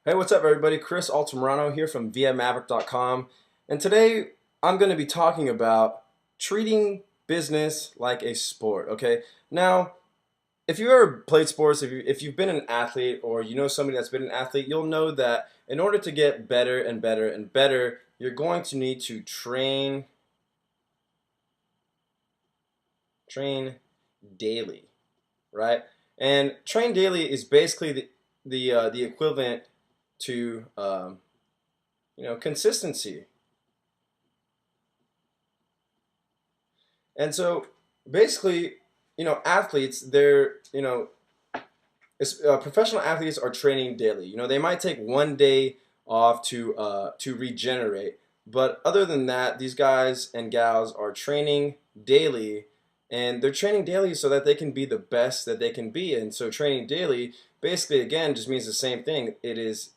Hey, what's up, everybody? Chris Altamirano here from VMaverick.com, and today I'm going to be talking about treating business like a sport. Okay, now if you ever played sports, if you've been an athlete or you know somebody that's been an athlete, you'll know that in order to get better and better and better, you're going to need to train daily, right? And train daily is basically the equivalent to consistency. And so basically, athletes, professional athletes are training daily. They might take one day off to regenerate, but other than that, these guys and gals are training daily, and they're training daily so that they can be the best that they can be. And so training daily basically again just means the same thing. It is,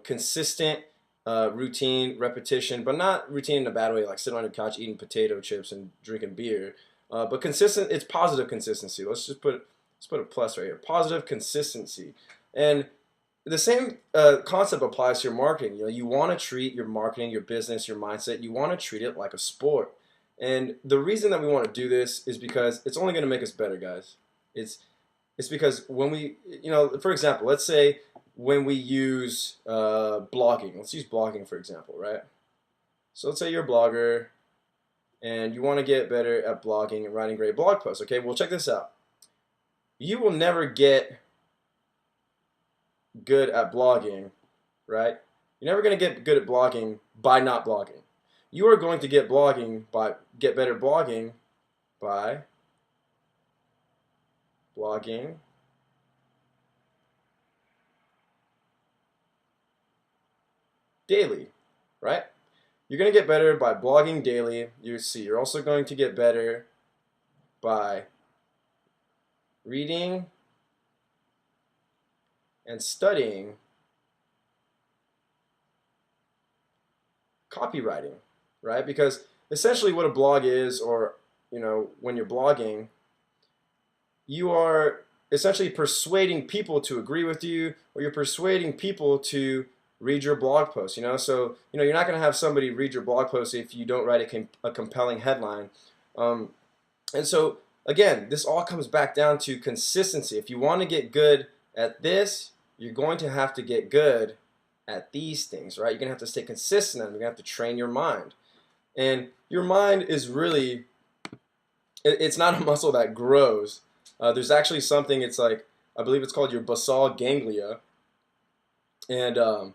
consistent routine, repetition, but not routine in a bad way, like sitting on your couch eating potato chips and drinking beer. But consistent, it's positive consistency. Let's put a plus right here. Positive consistency, and the same concept applies to your marketing. You want to treat your marketing, your business, your mindset. You want to treat it like a sport. And the reason that we want to do this is because it's only going to make us better, guys. It's it's because when we, for example, let's say when we use blogging. Let's use blogging for example, right? So let's say you're a blogger and you want to get better at blogging and writing great blog posts. Okay, well, check this out. You will never get good at blogging, right? You're never going to get good at blogging by not blogging. You are going to get better blogging by blogging daily, right? You're going to get better by blogging daily. You see, you're also going to get better by reading and studying copywriting, right? Because essentially what a blog is, or when you're blogging, you are essentially persuading people to agree with you, or you're persuading people to read your blog post. So you're not going to have somebody read your blog post if you don't write a compelling headline. um, and so again, this all comes back down to consistency. If you want to get good at this, you're going to have to get good at these things, right? You're going to have to stay consistent, and you're going to have to train your mind. And your mind is really, it's not a muscle that grows. There's actually something, it's like, I believe it's called your basal ganglia. And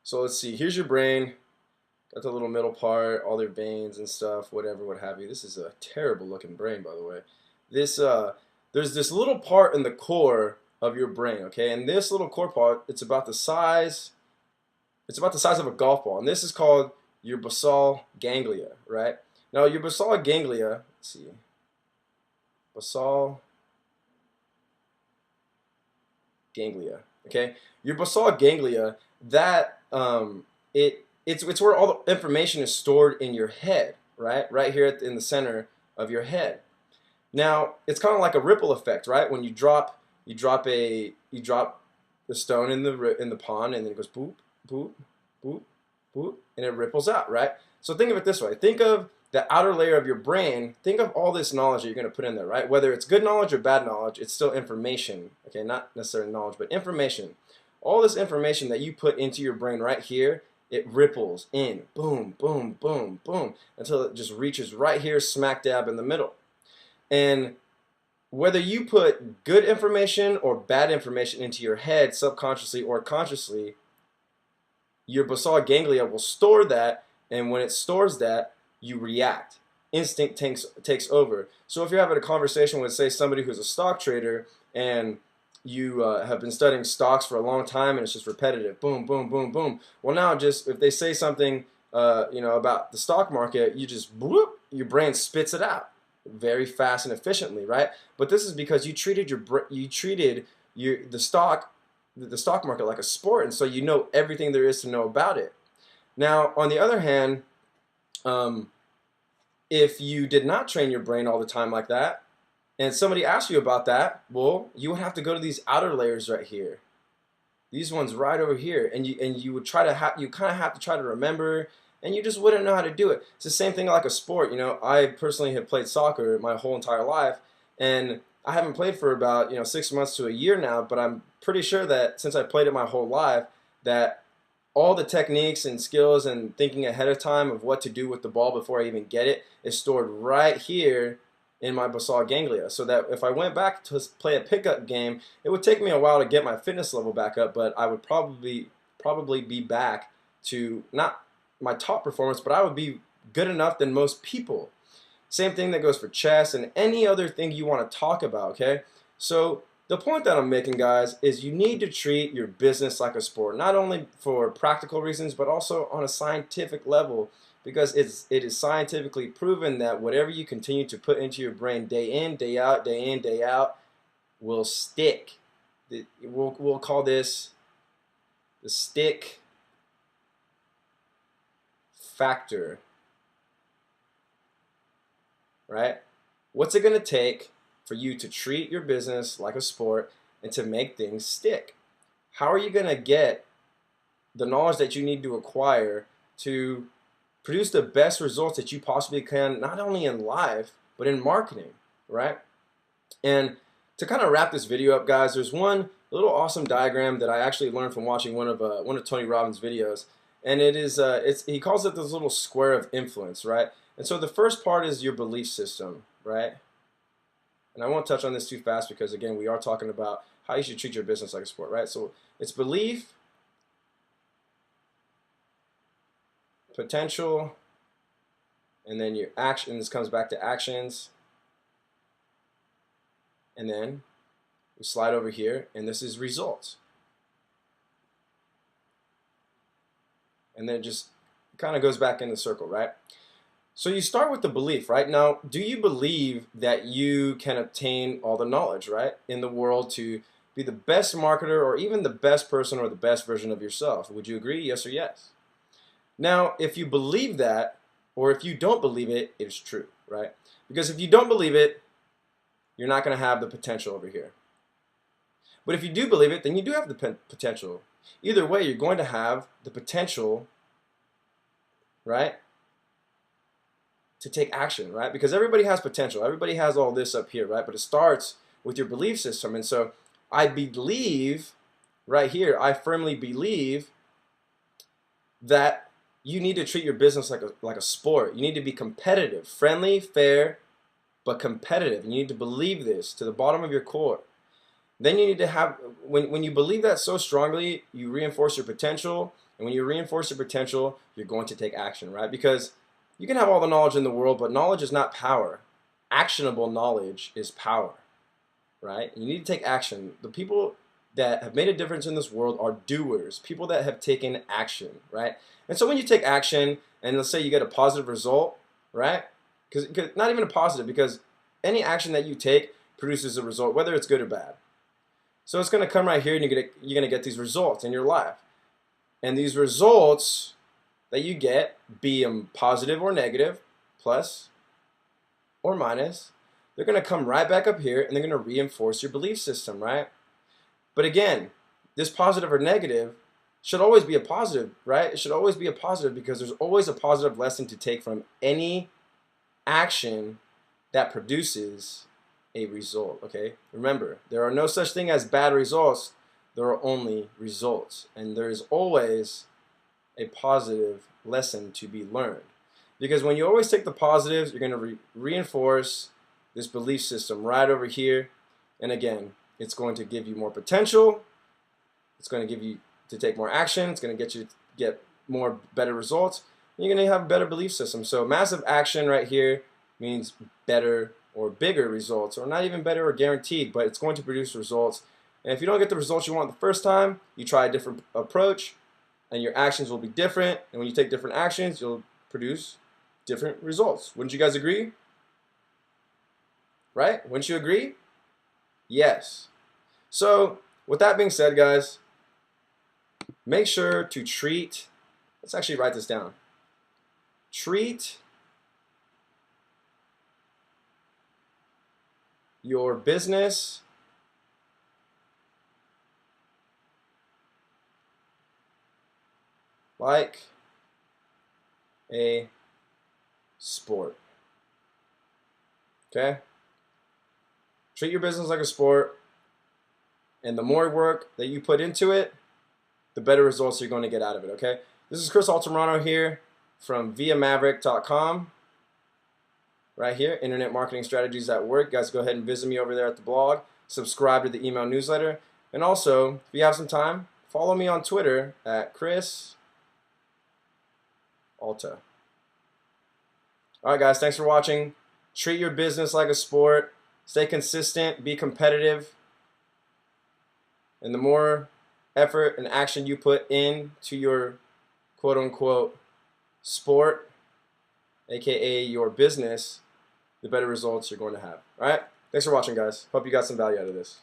so let's see, here's your brain, got the little middle part, all their veins and stuff, whatever, what have you. This is a terrible looking brain, by the way. There's this little part in the core of your brain, okay? And this little core part, it's about the size of a golf ball, and this is called your basal ganglia, right? Now, your basal ganglia, let's see, basal ganglia, okay? Your basal ganglia, that it's where all the information is stored in your head, right? Right here in the center of your head. Now, it's kind of like a ripple effect, right? When you drop the stone in the pond, and then it goes boop, boop, boop, boop, and it ripples out, right? So think of it this way. Think of the outer layer of your brain. Think of all this knowledge that you're going to put in there, right? Whether it's good knowledge or bad knowledge, it's still information. Okay, not necessarily knowledge, but information. All this information that you put into your brain right here, it ripples in, boom, boom, boom, boom, until it just reaches right here, smack dab in the middle. And whether you put good information or bad information into your head, subconsciously or consciously, your basal ganglia will store that, and when it stores that, you react. Instinct takes over. So if you're having a conversation with, say, somebody who's a stock trader, and you have been studying stocks for a long time, and it's just repetitive, boom, boom, boom, boom. Well, now just if they say something, about the stock market, you just whoop, your brain spits it out very fast and efficiently, right? But this is because you treated the stock market like a sport, and so you know everything there is to know about it. Now, on the other hand, um, if you did not train your brain all the time like that, and somebody asked you about that, well, you would have to go to these outer layers right here. These ones right over here, and you would try to you kind of have to try to remember, and you just wouldn't know how to do it. It's the same thing like a sport. You know, I personally have played soccer my whole entire life, and I haven't played for about 6 months to a year now. But I'm pretty sure that since I played it my whole life, that all the techniques and skills and thinking ahead of time of what to do with the ball before I even get it is stored right here in my basal ganglia, so that if I went back to play a pickup game, it would take me a while to get my fitness level back up, but I would probably be back to not my top performance, but I would be good enough than most people. Same thing that goes for chess and any other thing you want to talk about, okay? So the point that I'm making, guys, is you need to treat your business like a sport, not only for practical reasons, but also on a scientific level, because it is scientifically proven that whatever you continue to put into your brain day in, day out, day in, day out, will stick. We'll call this the stick factor, right? What's it going to take for you to treat your business like a sport and to make things stick? How are you going to get the knowledge that you need to acquire to produce the best results that you possibly can, not only in life, but in marketing, right? And to kind of wrap this video up, guys, there's one little awesome diagram that I actually learned from watching one of Tony Robbins' videos, and he calls it this little square of influence, right? And so the first part is your belief system, right? And I won't touch on this too fast because again, we are talking about how you should treat your business like a sport, right? So it's belief, potential, and then your action. This comes back to actions, and then we slide over here, and this is results. And then it just kind of goes back in the circle, right? So you start with the belief, right? Now, do you believe that you can obtain all the knowledge, right, in the world to be the best marketer or even the best person or the best version of yourself? Would you agree? Yes or yes? Now, if you believe that, or if you don't believe it, it is true, right? Because if you don't believe it, you're not going to have the potential over here. But if you do believe it, then you do have the potential. Either way, you're going to have the potential, right, to take action, right? Because everybody has potential. Everybody has all this up here, right? But it starts with your belief system. And so I believe right here, I firmly believe that you need to treat your business like a sport. You need to be competitive, friendly, fair, but competitive. You need to believe this to the bottom of your core. Then you need to have, when you believe that so strongly, you reinforce your potential. And when you reinforce your potential, you're going to take action, right? Because you can have all the knowledge in the world, but knowledge is not power. Actionable knowledge is power, right? You need to take action. The people that have made a difference in this world are doers, people that have taken action, right? And so when you take action, and let's say you get a positive result, right? Because not even a positive, because any action that you take produces a result, whether it's good or bad. So it's going to come right here, and you're going to get these results in your life. And these results that you get, be them positive or negative, plus or minus, they're going to come right back up here, and they're going to reinforce your belief system, right? But again, this positive or negative should always be a positive, right? It should always be a positive because there's always a positive lesson to take from any action that produces a result, okay? Remember, there are no such thing as bad results. There are only results. And there is always a positive lesson to be learned. Because when you always take the positives, you're going to reinforce this belief system right over here. And again, it's going to give you more potential. It's going to give you to take more action. It's going to get you to get more better results. And you're going to have a better belief system. So massive action right here means better or bigger results, or not even better or guaranteed, but it's going to produce results. And if you don't get the results you want the first time, you try a different approach, and your actions will be different. And when you take different actions, you'll produce different results. Wouldn't you guys agree? Right? Wouldn't you agree? Yes. So with that being said, guys, make sure to treat, let's actually write this down. Treat your business like a sport. Okay? Treat your business like a sport, and the more work that you put into it, the better results you're going to get out of it. Okay? This is Chris Altamirano here from viamaverick.com. Right here, Internet Marketing Strategies at Work. You guys go ahead and visit me over there at the blog. Subscribe to the email newsletter. And also, if you have some time, follow me on Twitter at Chris Alta. All right, guys, thanks for watching. Treat your business like a sport. Stay consistent, be competitive. And the more effort and action you put into your quote-unquote sport, aka your business, the better results you're going to have. All right? Thanks for watching, guys. Hope you got some value out of this.